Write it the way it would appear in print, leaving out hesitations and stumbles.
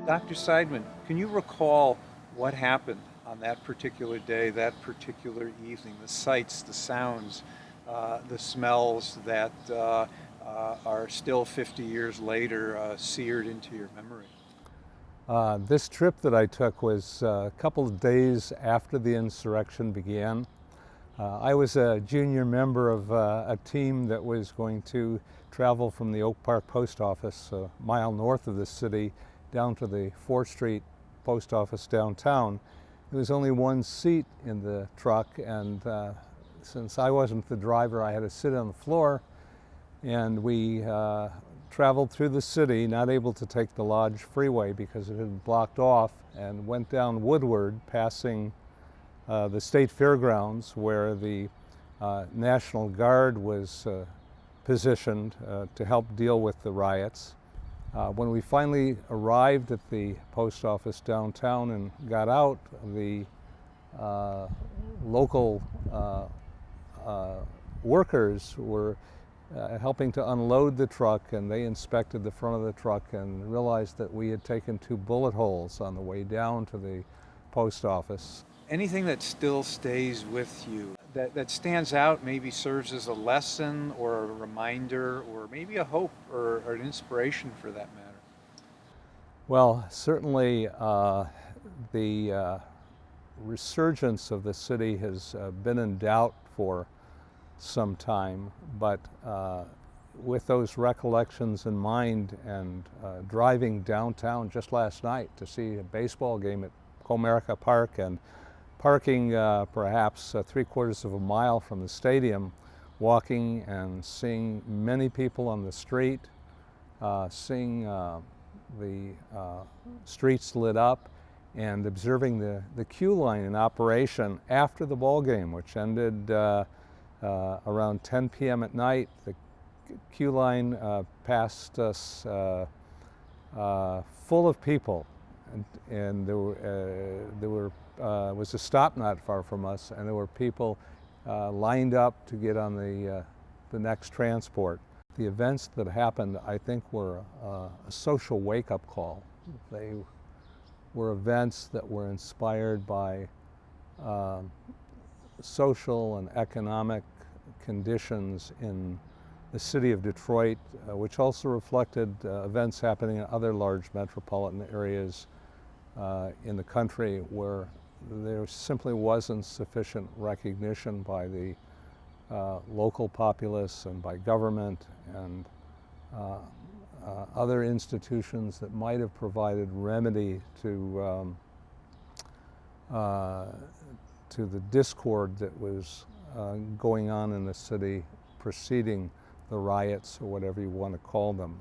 Dr. Seidman, can you recall what happened on that particular day, that particular evening, the sights, the sounds, the smells that are still 50 years later seared into your memory? This trip that I took was a couple of days after the insurrection began. I was a junior member of a team that was going to travel from the Oak Park Post Office, a mile north of the city, down to the 4th Street Post Office downtown. There was only one seat in the truck, and since I wasn't the driver, I had to sit on the floor, and we traveled through the city, not able to take the Lodge Freeway because it had blocked off, and went down Woodward, passing the State Fairgrounds, where the National Guard was positioned to help deal with the riots. When we finally arrived at the post office downtown and got out, the local workers were helping to unload the truck, and they inspected the front of the truck and realized that we had taken 2 bullet holes on the way down to the post office. Anything that still stays with you, that stands out, maybe serves as a lesson or a reminder or maybe a hope or an inspiration for that matter? Well, certainly the resurgence of the city has been in doubt for some time, but with those recollections in mind, and driving downtown just last night to see a baseball game at Comerica Park, and parking perhaps 3/4 of a mile from the stadium, walking and seeing many people on the street, seeing the streets lit up, and observing the queue line in operation after the ball game, which ended around 10 p.m. at night. The queue line passed us full of people, and there was a stop not far from us, and there were people lined up to get on the next transport. The events that happened, I think, were a social wake-up call. They were events that were inspired by social and economic conditions in the city of Detroit, which also reflected events happening in other large metropolitan areas in the country, where there simply wasn't sufficient recognition by the local populace and by government and other institutions that might have provided remedy to the discord that was going on in the city preceding the riots, or whatever you want to call them.